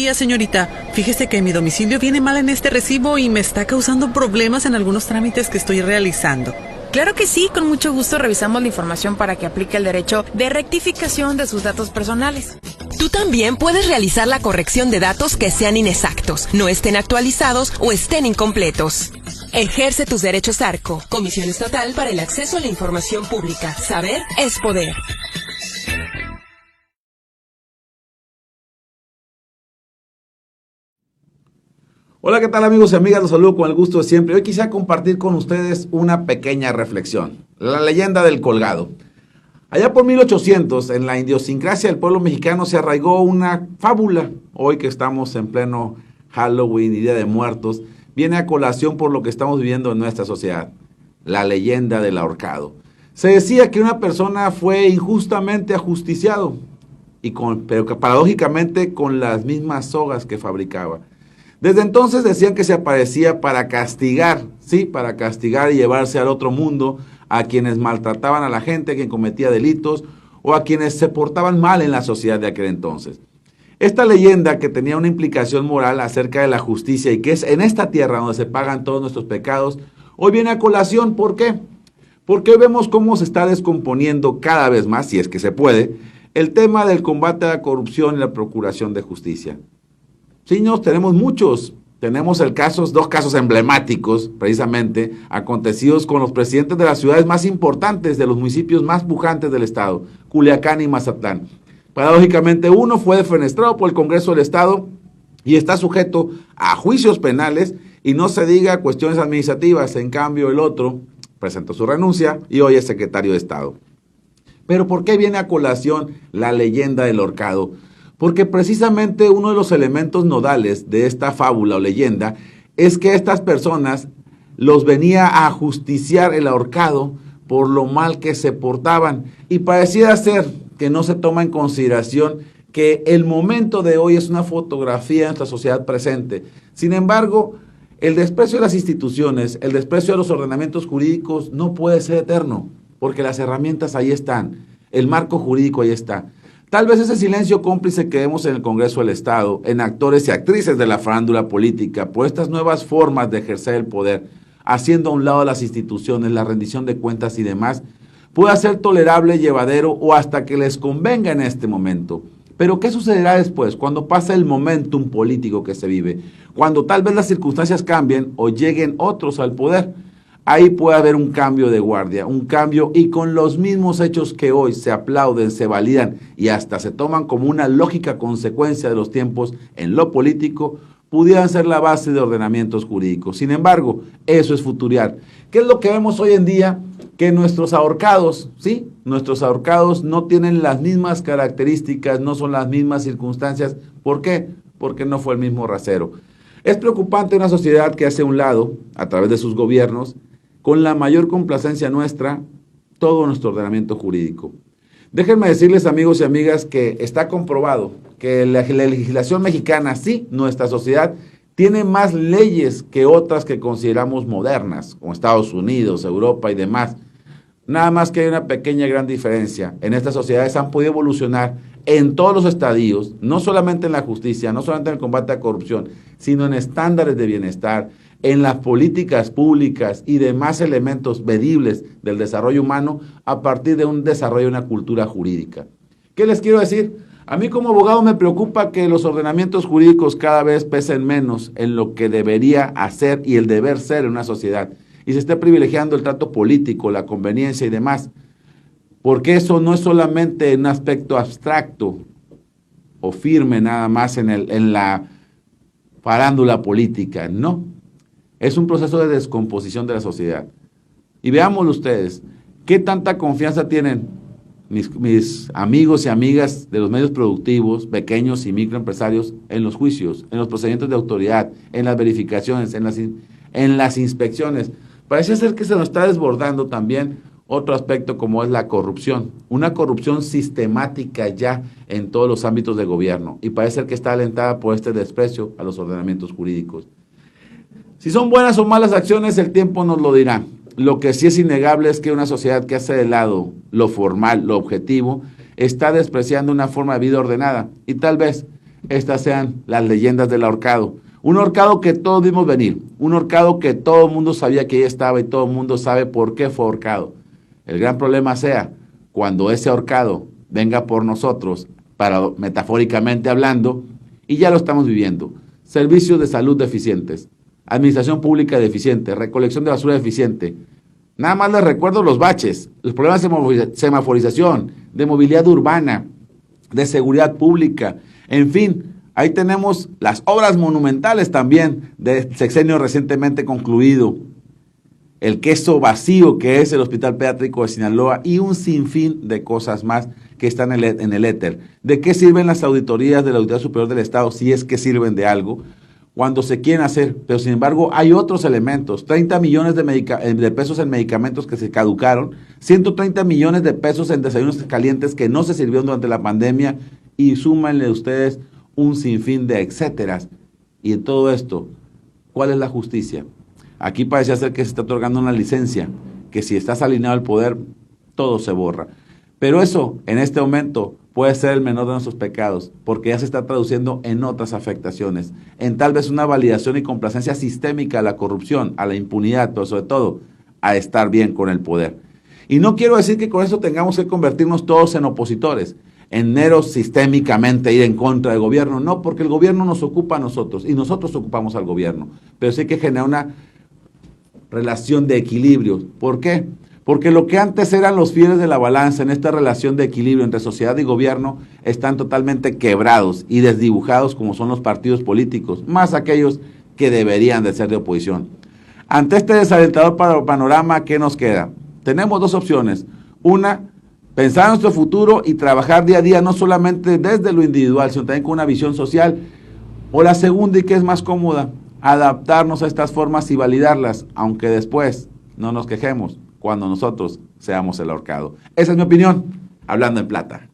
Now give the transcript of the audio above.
día, señorita. Fíjese que mi domicilio viene mal en este recibo y me está causando problemas en algunos trámites que estoy realizando. Claro que sí, con mucho gusto revisamos la información para que aplique el derecho de rectificación de sus datos personales. Tú también puedes realizar la corrección de datos que sean inexactos, no estén actualizados o estén incompletos. Ejerce tus derechos ARCO. Comisión Estatal para el Acceso a la Información Pública. Saber es poder. Hola, ¿qué tal amigos y amigas? Los saludo con el gusto de siempre. Hoy quisiera compartir con ustedes una pequeña reflexión. La leyenda del colgado. Allá por 1800, en la idiosincrasia del pueblo mexicano se arraigó una fábula. Hoy que estamos en pleno Halloween y Día de Muertos, viene a colación por lo que estamos viviendo en nuestra sociedad. La leyenda del ahorcado. Se decía que una persona fue injustamente ajusticiado, pero que paradójicamente con las mismas sogas que fabricaba. Desde entonces decían que se aparecía para castigar, sí, para castigar y llevarse al otro mundo a quienes maltrataban a la gente, a quien cometía delitos o a quienes se portaban mal en la sociedad de aquel entonces. Esta leyenda, que tenía una implicación moral acerca de la justicia y que es en esta tierra donde se pagan todos nuestros pecados, hoy viene a colación. ¿Por qué? Porque hoy vemos cómo se está descomponiendo cada vez más, si es que se puede, el tema del combate a la corrupción y la procuración de justicia. Sí, tenemos muchos. Tenemos dos casos emblemáticos, precisamente, acontecidos con los presidentes de las ciudades más importantes, de los municipios más pujantes del estado, Culiacán y Mazatlán. Paradójicamente, uno fue defenestrado por el Congreso del Estado y está sujeto a juicios penales y no se diga cuestiones administrativas. En cambio, el otro presentó su renuncia y hoy es secretario de Estado. Pero ¿por qué viene a colación la leyenda del ahorcado? Porque precisamente uno de los elementos nodales de esta fábula o leyenda es que estas personas los venía a ajusticiar el ahorcado por lo mal que se portaban. Y pareciera ser que no se toma en consideración que el momento de hoy es una fotografía de nuestra sociedad presente. Sin embargo, el desprecio de las instituciones, el desprecio de los ordenamientos jurídicos no puede ser eterno, porque las herramientas ahí están, el marco jurídico ahí está. Tal vez ese silencio cómplice que vemos en el Congreso del Estado, en actores y actrices de la farándula política, por estas nuevas formas de ejercer el poder, haciendo a un lado las instituciones, la rendición de cuentas y demás, pueda ser tolerable, llevadero o hasta que les convenga en este momento. Pero ¿qué sucederá después, cuando pasa el momentum político que se vive? Cuando tal vez las circunstancias cambien o lleguen otros al poder. Ahí puede haber un cambio de guardia, un cambio, y con los mismos hechos que hoy se aplauden, se validan y hasta se toman como una lógica consecuencia de los tiempos en lo político, pudieran ser la base de ordenamientos jurídicos. Sin embargo, eso es futuriar. ¿Qué es lo que vemos hoy en día? Que nuestros ahorcados, ¿sí? Nuestros ahorcados no tienen las mismas características, no son las mismas circunstancias. ¿Por qué? Porque no fue el mismo rasero. Es preocupante una sociedad que hace a un lado, a través de sus gobiernos, con la mayor complacencia nuestra, todo nuestro ordenamiento jurídico. Déjenme decirles, amigos y amigas, que está comprobado que la legislación mexicana, sí, nuestra sociedad, tiene más leyes que otras que consideramos modernas, como Estados Unidos, Europa y demás. Nada más que hay una pequeña gran diferencia. En estas sociedades han podido evolucionar en todos los estadios, no solamente en la justicia, no solamente en el combate a la corrupción, sino en estándares de bienestar, en las políticas públicas y demás elementos medibles del desarrollo humano a partir de un desarrollo de una cultura jurídica. ¿Qué les quiero decir? A mí como abogado me preocupa que los ordenamientos jurídicos cada vez pesen menos en lo que debería hacer y el deber ser en una sociedad, y se esté privilegiando el trato político, la conveniencia y demás, porque eso no es solamente un aspecto abstracto o firme nada más en la farándula política, no. Es un proceso de descomposición de la sociedad. Y veámoslo ustedes, ¿qué tanta confianza tienen mis amigos y amigas de los medios productivos, pequeños y microempresarios, en los juicios, en los procedimientos de autoridad, en las verificaciones, en las inspecciones? Parece ser que se nos está desbordando también otro aspecto como es la corrupción, una corrupción sistemática ya en todos los ámbitos de gobierno, y parece ser que está alentada por este desprecio a los ordenamientos jurídicos. Si son buenas o malas acciones, el tiempo nos lo dirá. Lo que sí es innegable es que una sociedad que hace de lado lo formal, lo objetivo, está despreciando una forma de vida ordenada, y tal vez estas sean las leyendas del ahorcado. Un ahorcado que todos vimos venir, un ahorcado que todo el mundo sabía que ahí estaba y todo el mundo sabe por qué fue ahorcado. El gran problema sea cuando ese ahorcado venga por nosotros, metafóricamente hablando, y ya lo estamos viviendo. Servicios de salud deficientes, administración pública deficiente, recolección de basura deficiente. Nada más les recuerdo los baches, los problemas de semaforización, de movilidad urbana, de seguridad pública, en fin. Ahí tenemos las obras monumentales también del sexenio recientemente concluido, el queso vacío que es el Hospital Pediátrico de Sinaloa y un sinfín de cosas más que están en el éter. ¿De qué sirven las auditorías de la Auditoría Superior del Estado si es que sirven de algo? Cuando se quieren hacer, pero sin embargo hay otros elementos, 30 millones de pesos en medicamentos que se caducaron, 130 millones de pesos en desayunos calientes que no se sirvieron durante la pandemia y súmenle ustedes un sinfín de etcéteras. Y en todo esto, ¿cuál es la justicia? Aquí parece ser que se está otorgando una licencia, que si estás alineado al poder, todo se borra. Pero eso, en este momento, puede ser el menor de nuestros pecados, porque ya se está traduciendo en otras afectaciones, en tal vez una validación y complacencia sistémica a la corrupción, a la impunidad, pero sobre todo, a estar bien con el poder. Y no quiero decir que con eso tengamos que convertirnos todos en opositores, en meros sistémicamente ir en contra del gobierno. No, porque el gobierno nos ocupa a nosotros y nosotros ocupamos al gobierno. Pero sí hay que generar una relación de equilibrio. ¿Por qué? Porque lo que antes eran los fieles de la balanza en esta relación de equilibrio entre sociedad y gobierno están totalmente quebrados y desdibujados como son los partidos políticos, más aquellos que deberían de ser de oposición. Ante este desalentador panorama, ¿qué nos queda? Tenemos dos opciones. Una, pensar en nuestro futuro y trabajar día a día, no solamente desde lo individual, sino también con una visión social. O la segunda, y que es más cómoda, adaptarnos a estas formas y validarlas, aunque después no nos quejemos cuando nosotros seamos el ahorcado. Esa es mi opinión, hablando en plata.